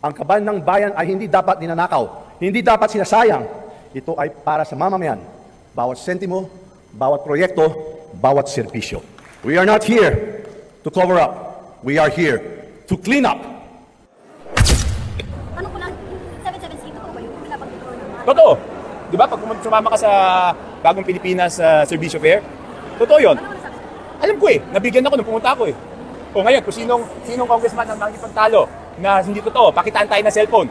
Ang kaban ng bayan ay hindi dapat ninanakaw, hindi dapat sinasayang. Ito ay para sa mamamayan. Bawat sentimo, bawat proyekto, bawat serbisyo. We are not here to cover up. We are here to clean up. Ano ko lang, 773, totoo ba yun? Pinapagtuturo naman. Totoo. Di ba? Pag sumama ka sa Bagong Pilipinas Servicio Fair, totoo yun. Ano nasabi? Alam ko eh. Nabigyan ako nung pumunta ako eh. O ngayon, kung sinong congressman ang makikipagtalo na hindi totoo, pakitaan tayo na cellphone.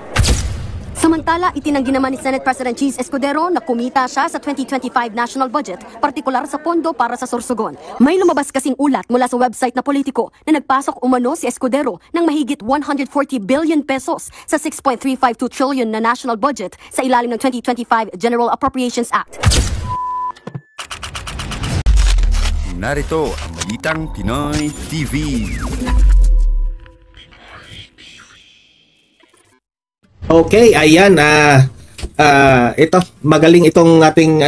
Samantala, itinanggi naman ni Senate President Cheese Escudero na kumita siya sa 2025 national budget, partikular sa pondo para sa Sorsogon. May lumabas kasing ulat mula sa website na politiko na nagpasok umano si Escudero ng mahigit 140 billion pesos sa 6.352 trillion na national budget sa ilalim ng 2025 General Appropriations Act. Narito ang Balitang Pinoy TV. Okay, ayan. Ito, magaling itong ating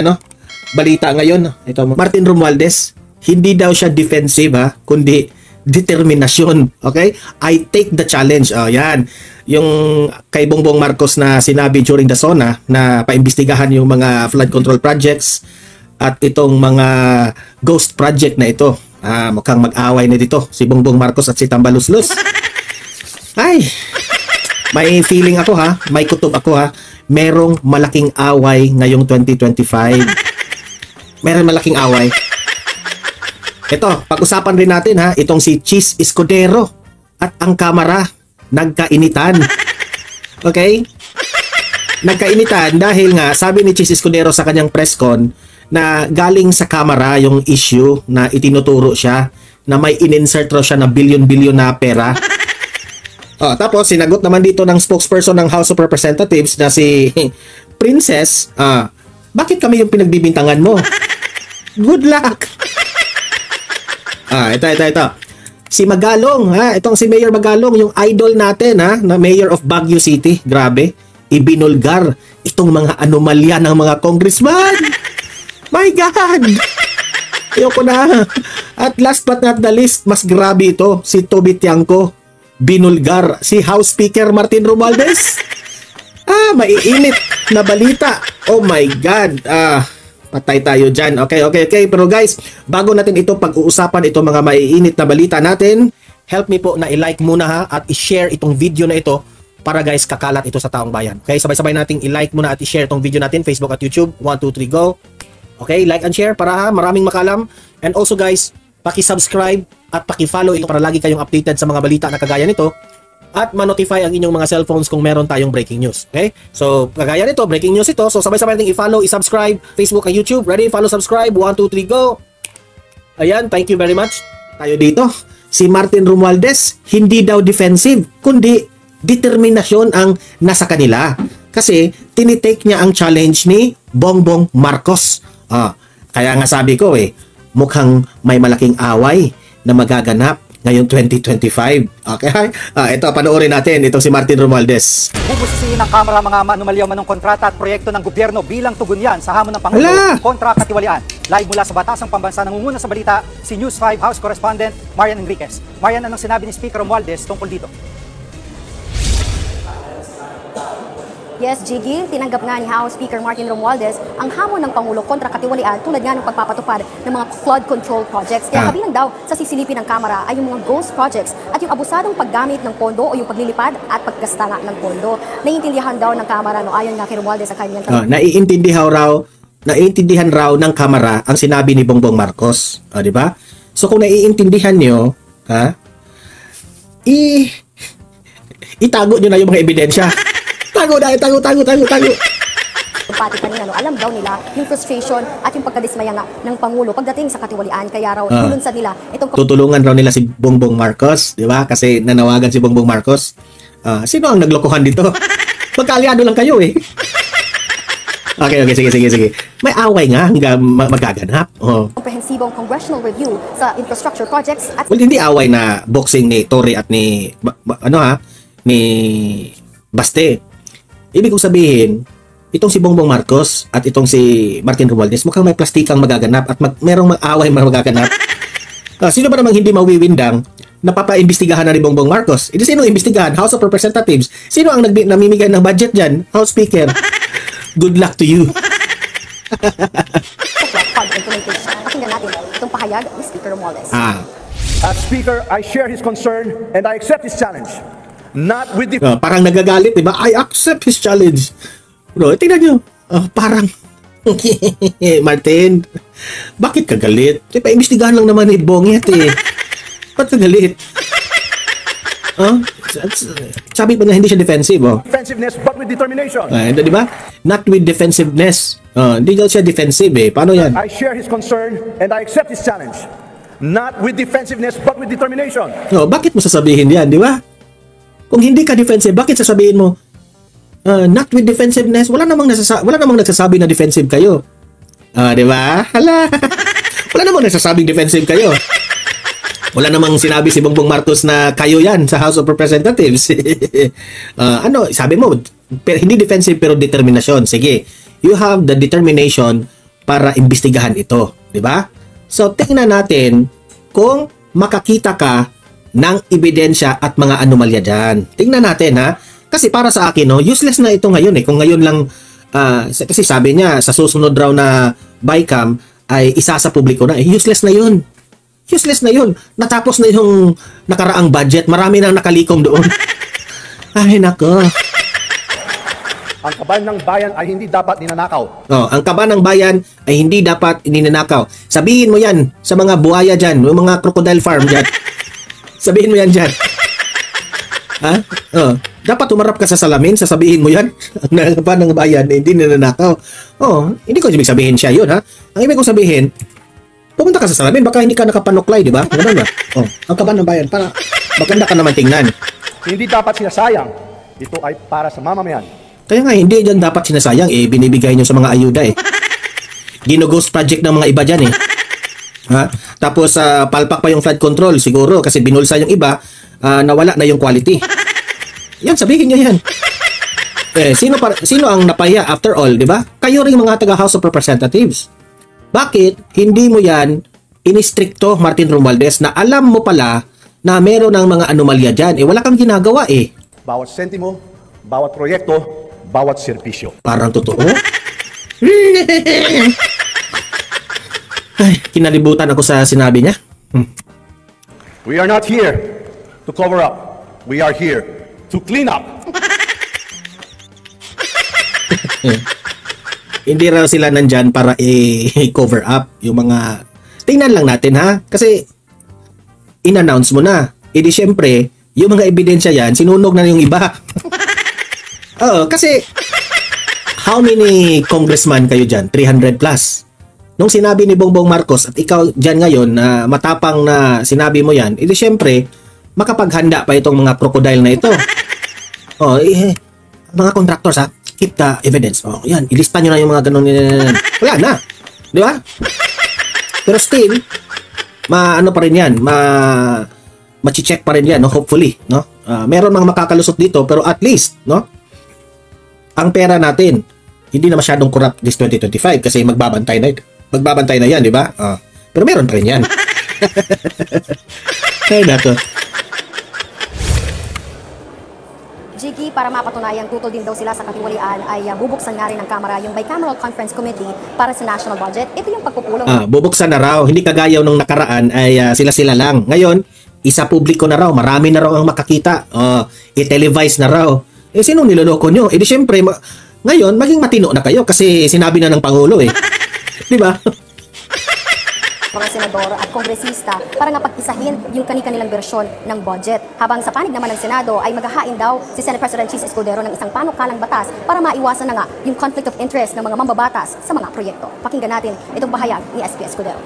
balita ngayon. Ito, Martin Romualdez, hindi daw siya defensive kundi determinasyon. Okay? I take the challenge. Yan. Yung kay Bongbong Marcos na sinabi during the SONA na paimbestigahan yung mga flood control projects at itong mga ghost project na ito. Mukhang mag-away na dito si Bongbong Marcos at si Tambaluslos. Ay! May feeling ako may kutob ako merong malaking away ngayong 2025. Merong malaking away. Ito, pag-usapan rin natin itong si Cheese Escudero at ang Kamara nagkainitan. Okay? Nagkainitan dahil nga sabi ni Cheese Escudero sa kanyang press con na galing sa Kamara yung issue na itinuturo siya na may in-insert raw siya na billion-billion na pera. Tapos sinagot naman dito ng spokesperson ng House of Representatives na si Princess, bakit kami yung pinagbibintangan mo? Good luck! Ito. Si Magalong, itong si Mayor Magalong, yung idol natin, na Mayor of Baguio City. Grabe, ibinulgar itong mga anomalya ng mga congressman. My God! Ayoko na. At last but not the least, mas grabe ito, si Toby Tiangco. Binulgar si House Speaker Martin Romualdez. Maiinit na balita. Oh my God. Patay tayo dyan. Okay. Pero guys, bago natin ito pag-uusapan, itong mga maiinit na balita natin, help me po na i-like muna at i-share itong video na ito para guys kakalat ito sa taong bayan. Okay, sabay-sabay nating i-like muna at i-share itong video natin, Facebook at YouTube. 1, 2, 3, go. Okay, like and share para maraming makalam. And also guys, paki-subscribe at paki-follow ito para lagi kayong updated sa mga balita na kagaya nito at ma-notify ang inyong mga cellphones kung meron tayong breaking news. Okay? So, kagaya nito, breaking news ito. So, sabay-sabay natin i-follow, i-subscribe, Facebook at YouTube. Ready? Follow, subscribe. 1, 2, 3, go! Ayan, thank you very much. Tayo dito. Si Martin Romualdez, hindi daw defensive, kundi determinasyon ang nasa kanila. Kasi, tinitake niya ang challenge ni Bongbong Marcos. Kaya nga sabi ko mukhang may malaking away na magaganap ngayong 2025. Okay? Ito, panoorin natin. Itong si Martin Romualdez. Bubusisiin ng Kamara mga anomalyaw manong kontrata at proyekto ng gobyerno bilang tugon yan sa hamon ng Pangulo kontra katiwalian. Live mula sa Batasang Pambansa, nangunguna sa balita si News 5 House Correspondent Marian Enriquez. Marian, anong sinabi ni Speaker Romualdez tungkol dito? Yes, Jiggy, tinanggap nga ni House Speaker Martin Romualdez ang hamon ng Pangulo kontra katiwalian tulad nga ng pagpapatupad ng mga flood control projects. Kaya kabilang daw sa sisilipin ng Kamara ay yung mga ghost projects at yung abusadong paggamit ng pondo o yung paglilipad at paggasta nga ng pondo. Naiintindihan daw ng Kamara ayon nga kay Romualdez sa kanyang naiintindihan raw ng Kamara ang sinabi ni Bongbong Marcos. Di ba? So kung naiintindihan nyo, itago nyo na yung mga ebidensya. Tago. Pati kanina, alam daw nila yung frustration at yung pagkadismaya nga ng Pangulo pagdating sa katiwalian. Kaya raw, lulunsad nila itong... Tutulungan raw nila si Bongbong Marcos, di ba? Kasi nanawagan si Bongbong Marcos. Sino ang naglokohan dito? Magkaaliado lang kayo Okay, sige. May away nga hanggang magaganap. Komprehensibong congressional review sa infrastructure projects at... Well, hindi away na boxing ni Tory at ni... ni Baste. Ibig kong sabihin, itong si Bongbong Marcos at itong si Martin Romualdez, mukhang may plastikang magaganap at merong mag-away magaganap. Sino ba namang hindi mawiwindang napapaimbestigahan na ni Bongbong Marcos. Ito sino imbestigahan? House of Representatives. Sino ang namimigay ng budget dyan? House Speaker. Good luck to you. Implementation. Pakinggan natin itong pahayag ni Speaker Romualdez. As Speaker, I share his concern and I accept his challenge. Not with the Parang nagagalit, diba? I accept his challenge. Bro, tingnan nyo. Parang, Martin, bakit ka galit? Diba, imbestigahan lang naman ni Bongit eh. Ba't ka galit? Sabi pa na hindi siya defensive, defensiveness but with determination. Di ba? Not with defensiveness. Hindi daw siya defensive eh. Paano yan? I share his concern and I accept his challenge. Not with defensiveness but with determination. Bakit mo sasabihin yan, di ba? Kung hindi ka defensive, bakit sasabihin mo, not with defensiveness? Wala namang nagsasabi na defensive kayo. Di ba? Hala. Wala namang nagsasabing defensive kayo. Wala namang sinabi si Bongbong Marcos na kayo yan sa House of Representatives. Sabi mo, hindi defensive pero determinasyon. Sige, you have the determination para imbestigahan ito. Di ba? So, tingnan natin kung makakita ka ng ebidensya at mga anomalya dyan. Tingnan natin ha. Kasi para sa akin, useless na ito ngayon eh. Kung ngayon lang, kasi sabi niya, sa susunod raw na BICAM ay isa sa publiko na. Useless na yun. Useless na yun. Natapos na yung nakaraang budget. Marami nang nakalikom doon. Ay, nako. Ang kaban ng bayan ay hindi dapat ninanakaw. Ang kaban ng bayan ay hindi dapat ninanakaw. Sabihin mo yan sa mga buhaya dyan, yung mga crocodile farm dyan. Sabihin mo yan dyan. Ha? Dapat umarap ka sa salamin, sasabihin mo yan. Ang kaban ng bayan ay hindi ninanakaw. Hindi ko ibig sabihin siya yun, ha? Ang ibig ko sabihin, pumunta ka sa salamin, baka hindi ka nakapanuklay, di ba? Ganun ba? Ang kaban ng bayan, para maganda ka naman tingnan. Hindi dapat sinasayang. Ito ay para sa mamamayan. Kaya nga, hindi dyan dapat sinasayang, binibigay nyo sa mga ayuda eh. Gino-ghost project ng mga iba dyan eh. Ha? Tapos, palpak pa yung flood control, siguro, kasi binulsa yung iba, nawala na yung quality. Yan, sabihin nyo yan. Sino ang napaya after all, di ba? Kayo rin mga taga House of Representatives. Bakit hindi mo yan inistrikto, Martin Romualdez, na alam mo pala na meron ng mga anomalya dyan? Wala kang ginagawa eh. Bawat sentimo, bawat proyekto, bawat serbisyo. Parang totoo. Ay, kinalibutan ako sa sinabi niya. We are not here to cover up. We are here to clean up. Hindi raw sila nandyan para i-cover up yung mga... Tingnan lang natin ha. Kasi in-announce mo na. Di syempre, yung mga ebidensya yan, sinunog na yung iba. Kasi how many congressman kayo dyan? 300 plus. Nung sinabi ni Bongbong Marcos at ikaw dyan ngayon na matapang na sinabi mo yan, di syempre, makapaghanda pa itong mga crocodile na ito. Mga contractors ha, keep the evidence. Yan, ilista nyo na yung mga ganun. Wala na. Di ba? Pero still, ano pa rin yan, ma-check pa rin yan, no? Hopefully, no? Meron mga makakalusot dito, pero at least, no? Ang pera natin, hindi na masyadong corrupt this 2025 kasi magbabantay na yan, di ba? Pero meron pa rin yan. Ay, nako. Jiggy, para mapatunayang tutol din daw sila sa katiwalian ay bubuksan nga rin ng Kamara yung Bicameral Conference Committee para sa national budget. Ito yung pagpupulong. Bubuksan na raw. Hindi kagaya nung nakaraan ay sila-sila lang. Ngayon, isa publiko na raw. Marami na raw ang makakita. I-televise na raw. Sinong niloloko nyo? Di syempre, ngayon, maging matino na kayo kasi sinabi na ng Pangulo eh. Di ba? Mga senador at kongresista para nga pag-isahin yung kani-kanilang bersyon ng budget. Habang sa panig naman ng Senado ay maghahain daw si Senate President Chis Escudero ng isang panukalang batas para maiwasan na nga yung conflict of interest ng mga mambabatas sa mga proyekto. Pakinggan natin itong bahayag ni SP Escudero.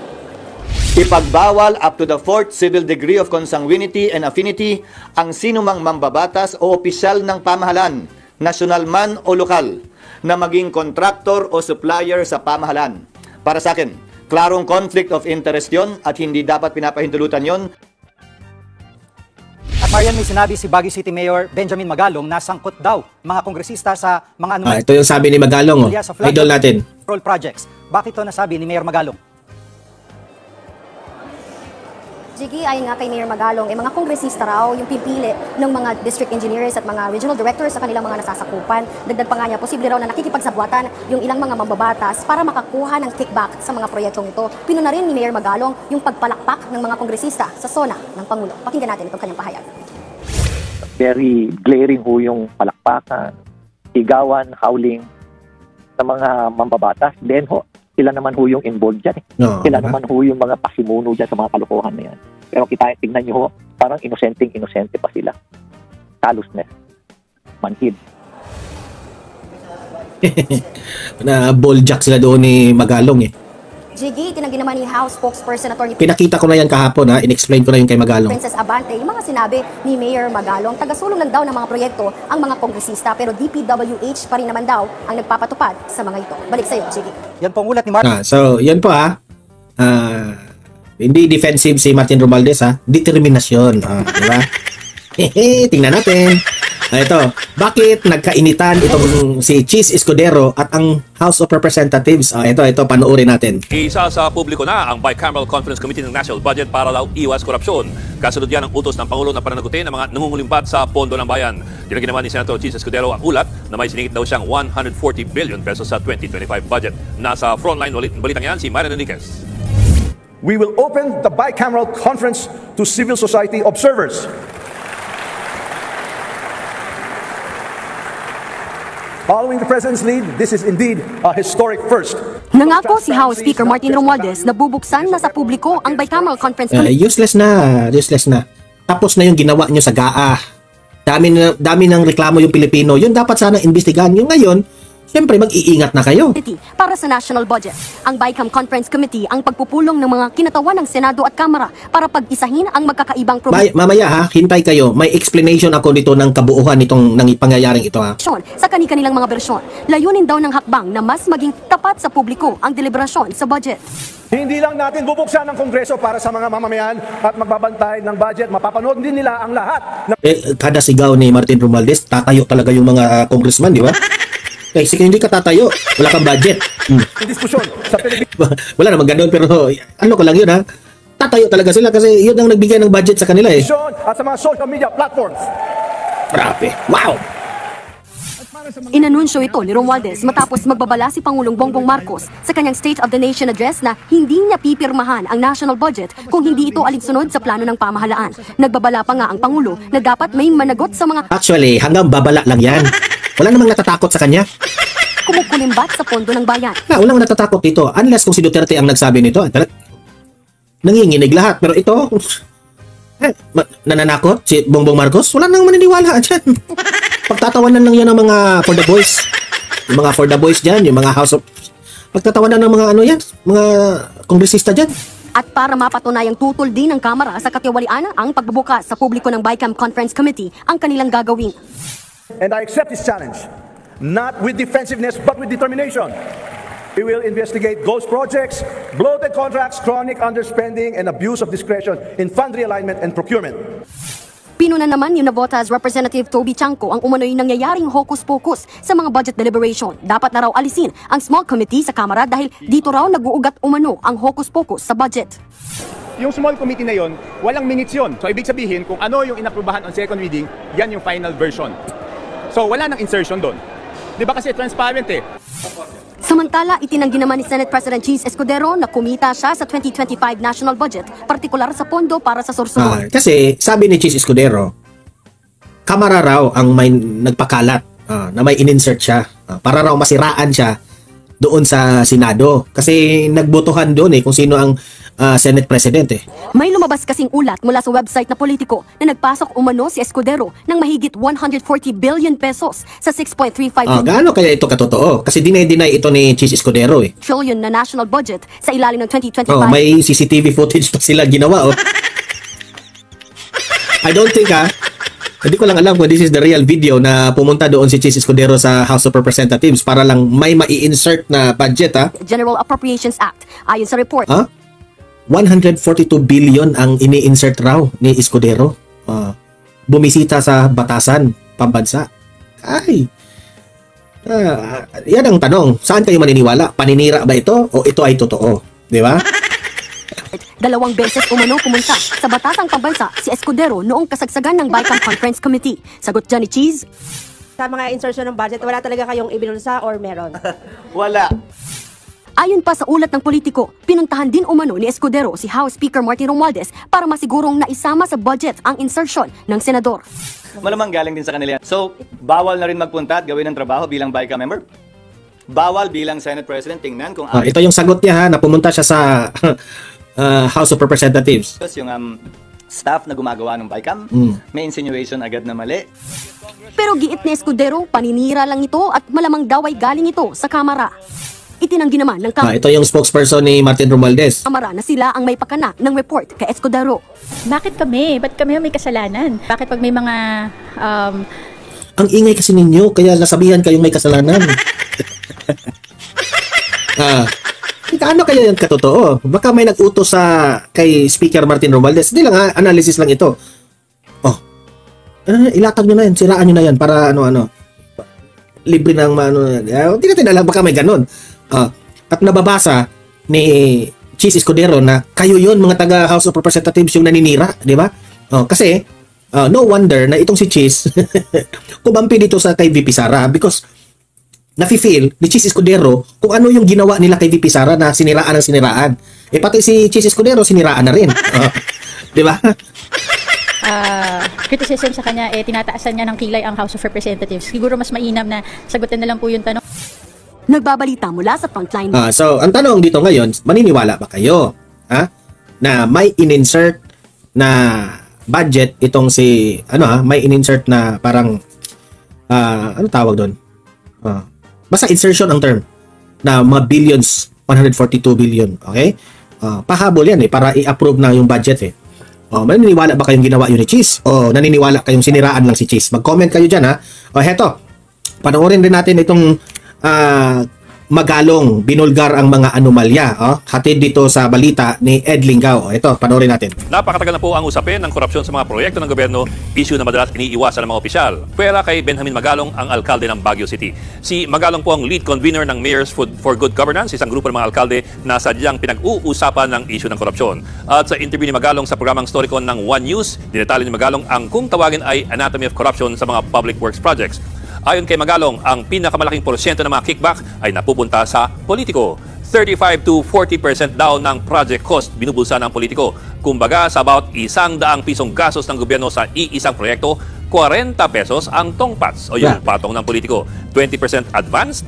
Ipagbawal up to the fourth civil degree of consanguinity and affinity ang sinumang mambabatas o opisyal ng pamahalaan, nasyonal man o lokal, na maging kontraktor o supplier sa pamahalaan. Para sa akin, klarong conflict of interest yon at hindi dapat pinapahintulutan yon. At Marian, may sinabi si Baguio City Mayor Benjamin Magalong na sangkot daw mga kongresista sa mga anomalya. Ito yung sabi ni Magalong, idol natin. Projects. Bakit ito nasabi ni Mayor Magalong? Jiggy, ayon nga kay Mayor Magalong, mga kongresista raw yung pipili ng mga district engineers at mga regional directors sa kanilang mga nasasakupan. Dagdag pa nga niya, posible raw na nakikipagsabwatan yung ilang mga mambabatas para makakuha ng kickback sa mga proyektong ito. Pinuna rin ni Mayor Magalong yung pagpalakpak ng mga kongresista sa SONA ng Pangulo. Pakinggan natin itong kanyang pahayag. Very glaring ho yung palakpakan, sigawan, howling sa mga mambabatas. Then ho, sila naman ho yung involved dyan. No, Sila diba? naman ho yung mga pasimuno dyan sa mga kalokohan na yan. Pero tignan nyo ho, parang inosente pa sila. Callousness. Manhid. Na balljack sila doon ni Magalong eh. Jiggy, tinanggi naman ni House Spokesperson Attorney Pinakita ko na yan kahapon ha, in-explain ko na yun kay Magalong. Princess Abante, yung mga sinabi ni Mayor Magalong, tagasulong lang daw ng mga proyekto ang mga kongresista pero DPWH pa rin naman daw ang nagpapatupad sa mga ito. Balik sa'yo, Jiggy. Yan pong ulat ni Martin. So, yan po ha. Hindi defensive si Martin Romualdez ha. Determinasyon. Di ba? Tingnan natin. Ito, bakit nagkainitan itong si Cheese Escudero at ang House of Representatives? Ito, panoorin natin. Isa sa publiko na ang Bicameral Conference Committee ng National Budget para daw iwas korupsyon. Kasunod yan ang utos ng Pangulo na pananagutin ng mga nangungulimbat sa pondo ng bayan. Dinagin naman ni Senator Cheese Escudero ang ulat na may siningit daw siyang 140 billion pesos sa 2025 budget. Nasa frontline balitang yan si Marian Enriquez. We will open the bicameral conference to civil society observers. Following the President's lead, this is indeed a historic first. Nangako si House Speaker Martin Romualdez na bubuksan na sa publiko ang Bicameral Conference Committee. Useless na. Tapos na yung ginawa nyo sa GAA. Dami ng reklamo yung Pilipino. Yun dapat sana imbestigahan nyo ngayon. Siyempre, mag-iingat na kayo. Para sa National Budget, ang BICAM Conference Committee ang pagpupulong ng mga kinatawan ng Senado at Kamara para pag-isahin ang magkakaibang problema. Mamaya ha, hintay kayo. May explanation ako dito ng kabuuhan nitong pangyayaring ito ha. Sa kanilang mga bersyon, layunin daw ng hakbang na mas maging tapat sa publiko ang deliberasyon sa budget. Hindi lang natin bubuksan ang Kongreso para sa mga mamamayan at magbabantay ng budget. Mapapanood din nila ang lahat. Kada sigaw ni Martin Romualdez, tatayo talaga yung mga congressman, di ba? Kasi hindi ka tatayo, wala kang budget. Diskusyon sa Wala naman ganun, pero ano ko lang yun ha. Tatayo talaga sila kasi yun ang nagbigay ng budget sa kanila eh. at sa mga social media platforms. Grabe. Wow! Inanunsyo ito ni Romualdez matapos magbabala si Pangulong Bongbong Marcos sa kanyang State of the Nation address na hindi niya pipirmahan ang national budget kung hindi ito alinsunod sa plano ng pamahalaan. Nagbabala pa nga ang Pangulo na dapat may managot sa mga Actually, hanggang babala lang yan. Wala namang natatakot sa kanya. kumukulimbat sa pondo ng bayan. Walang natatakot dito. Unless kung si Duterte ang nagsabi nito. Nanginginig lahat. Pero ito, nananakot si Bongbong Marcos. Wala nang maniniwala dyan. Pagtatawanan lang yan ng mga for the boys. Yung mga for the boys dyan. Yung mga house of... Pagtatawanan ng mga ano yan. Mga kongresista dyan. At para mapatunayang tutol din ng Kamara sa katiwalian ang pagbubukas sa publiko ng BICAM Conference Committee ang kanilang gagawin. And I accept this challenge, not with defensiveness, but with determination. We will investigate ghost projects, bloated contracts, chronic underspending, and abuse of discretion in fund realignment and procurement. Pinuna naman ni Navotas Representative Toby Chanco ang umano'y nangyayaring hocus-pocus sa mga budget deliberation. Dapat na raw alisin ang small committee sa Kamara dahil dito raw nag-uugat umano ang hocus-pocus sa budget. Yung small committee na yon, walang minutes yun. So ibig sabihin, kung ano yung inaprubahan on second reading, yan yung final version. So wala nang insertion doon. Di ba kasi transparent eh. Samantala, itinanggi naman ni Senate President Cheese Escudero na kumita siya sa 2025 national budget, partikular sa pondo para sa sorsogon. Kasi sabi ni Cheese Escudero, Kamara raw ang may nagpakalat na may in-insert siya para raw masiraan siya doon sa Senado. Kasi nagbotohan doon kung sino ang Senate President May lumabas kasing ulat mula sa website na Politico na nagpasok umano si Escudero ng mahigit 140 billion pesos sa 6.35 gaano kaya ito katotoo? Kasi dinay-deny ito ni Cheese Escudero trillion na national budget sa ilalim ng 2025. May CCTV footage pa sila ginawa I don't think hindi ko lang alam kung this is the real video na pumunta doon si Cheese Escudero sa House of Representatives para lang may mai-insert na budget General Appropriations Act. Ayon sa report, 142 billion ang ini-insert raw ni Escudero. Bumisita sa batasan pambansa. Yan ang tanong. Saan kayo maniniwala? Paninira ba ito o ito ay totoo? Di ba? 2 beses umano pumunta sa Batasang Pambansa si Escudero noong kasagsagan ng BICAM Conference Committee. Sagot dyan ni Cheese, Sa mga insertion ng budget, wala talaga kayong ibinulsa or meron? Wala. ayon pa sa ulat ng politiko, pinuntahan din umano ni Escudero si House Speaker Martin Romualdez para masigurong naisama sa budget ang insertion ng senador. Malamang galing din sa kanila yan. So, bawal na rin magpunta at gawin ng trabaho bilang BICAM member? Bawal bilang Senate President, tingnan kung ito yung sagot niya ha, na pumunta siya sa House of Representatives. yung staff na gumagawa ng BICAM, may insinuation agad na mali. Pero giit ni Escudero, paninira lang ito at malamang daw ay galing ito sa Kamara. Itinanggi naman ng Ito yung spokesperson ni Martin Romualdez. Kamara na sila ang may pakana ng report kay Escudero. Bakit kami? Ba't kami may kasalanan? Bakit pag may mga... Ang ingay kasi ninyo, kaya nasabihan kayong may kasalanan. Ano kaya yan katotoo? Baka may nag-utos sa kay Speaker Martin Romualdez. Hindi lang analysis lang ito. Ilatag nyo na yan, siraan nyo na yan para libre ng hindi natin alam, baka may ganun. At nababasa ni Cheese Escudero na kayo yon mga taga House of Representatives yung naninira, di ba? Kasi no wonder na itong si Cheese kumampi dito sa kay VP Sara because nafi-feel ni Cheese Escudero kung ano yung ginawa nila kay VP Sara na siniraan ng siniraan. Pati si Cheese Escudero siniraan na rin. Di ba? Criticism sa kanya, tinataasan niya ng kilay ang House of Representatives. Siguro mas mainam na sagutin na lang po yung tanong. Nagbabalita mula sa frontline. So, ang tanong dito ngayon, maniniwala ba kayo na may in-insert na budget itong si, may in-insert na parang, ano tawag doon? Basta insertion ang term na mga billions, 142 billion, okay? Pahabol yan para i-approve na yung budget maniniwala ba kayong ginawa yun ni Cheese? O naniniwala kayong siniraan lang si Cheese? Mag-comment kayo dyan heto, panoorin din natin itong Magalong binulgar ang mga anomalya. Hatid dito sa balita ni Ed Lingao. Ito, panoorin natin. Napakatagal na po ang usapin ng korupsyon sa mga proyekto ng gobyerno, issue na madalas iniiwasan ng mga opisyal. Pwera kay Benjamin Magalong, ang alkalde ng Baguio City. Si Magalong po ang lead convener ng Mayors for Good Governance, isang grupo ng mga alkalde na sadyang pinag-uusapan ng issue ng korupsyon. At sa interview ni Magalong sa programang Storycon ng One News, dinetali ni Magalong ang kung tawagin ay anatomy of corruption sa mga public works projects. Ayon kay Magalong, ang pinakamalaking porsyento ng mga kickback ay napupunta sa politiko. 35 to 40% daw ng project cost binubulsa ng politiko. Kumbaga, sa about 100 pisong gastos ng gobyerno sa iisang proyekto, 40 pesos ang tongpats o yung patong ng politiko. 20% advanced,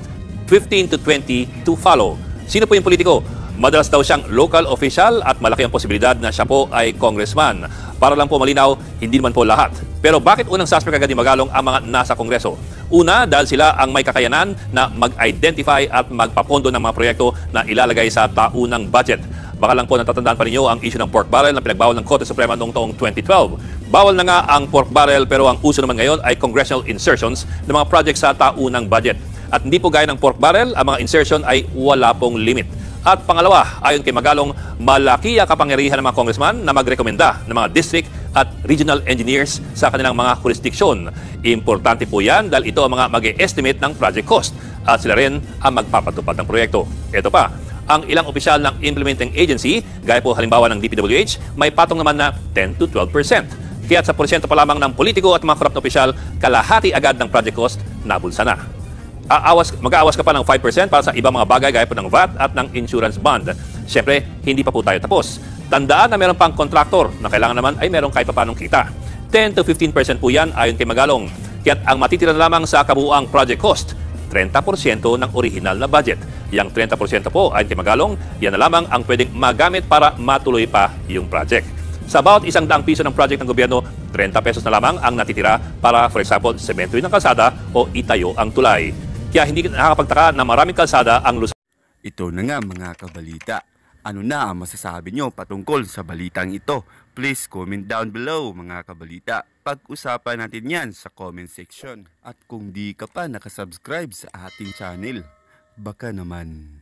15 to 20 to follow. Sino po yung politiko? Madalas daw siyang local official at malaki ang posibilidad na siya po ay congressman. Para lang po malinaw, hindi naman po lahat. Pero bakit unang suspect agad ni Magalong ang mga nasa kongreso? Una, dahil sila ang may kakayanan na mag-identify at magpapondo ng mga proyekto na ilalagay sa taunang budget. Baka lang po natatandaan pa ninyo ang issue ng pork barrel na pinagbawal ng Korte Suprema noong taong 2012. Bawal na nga ang pork barrel pero ang uso naman ngayon ay congressional insertions ng mga projects sa taunang budget. At hindi po gaya ng pork barrel, ang mga insertion ay wala pong limit. At pangalawa, ayon kay Magalong, malaki ang kapangyarihan ng mga congressman na magrekomenda ng mga district at regional engineers sa kanilang mga jurisdiksyon. Importante po yan dahil ito ang mga mag-e-estimate ng project cost at sila rin ang magpapatupad ng proyekto. Ito pa, ang ilang opisyal ng implementing agency, gaya po halimbawa ng DPWH, may patong naman na 10 to 12%. Kaya sa porsyento pa lamang ng politiko at mga korap na opisyal, kalahati agad ng project cost nabulsa na. Mag-aawas ka pa ng 5% para sa ibang mga bagay gaya po ng VAT at ng insurance bond. Siyempre, hindi pa po tayo tapos. Tandaan na meron pang kontraktor na kailangan naman ay meron kahit papanong kita. 10 to 15% po yan ayon kay Magalong. Kaya't ang matitira na lamang sa kabuuang project cost, 30% ng original na budget. Yang 30% po ayon kay Magalong, yan na lamang ang pwedeng magamit para matuloy pa yung project. Sa about 100 piso ng project ng gobyerno, 30 pesos na lamang ang natitira para, for example, sementoy ng kalsada o itayo ang tulay. Kaya hindi nakakapagtaka na maraming kalsada ang Luzon. Ito na nga mga kabalita. Ano na ang masasabi nyo patungkol sa balitang ito? Please comment down below mga kabalita. Pag-usapan natin yan sa comment section. At kung di ka pa nakasubscribe sa ating channel, baka naman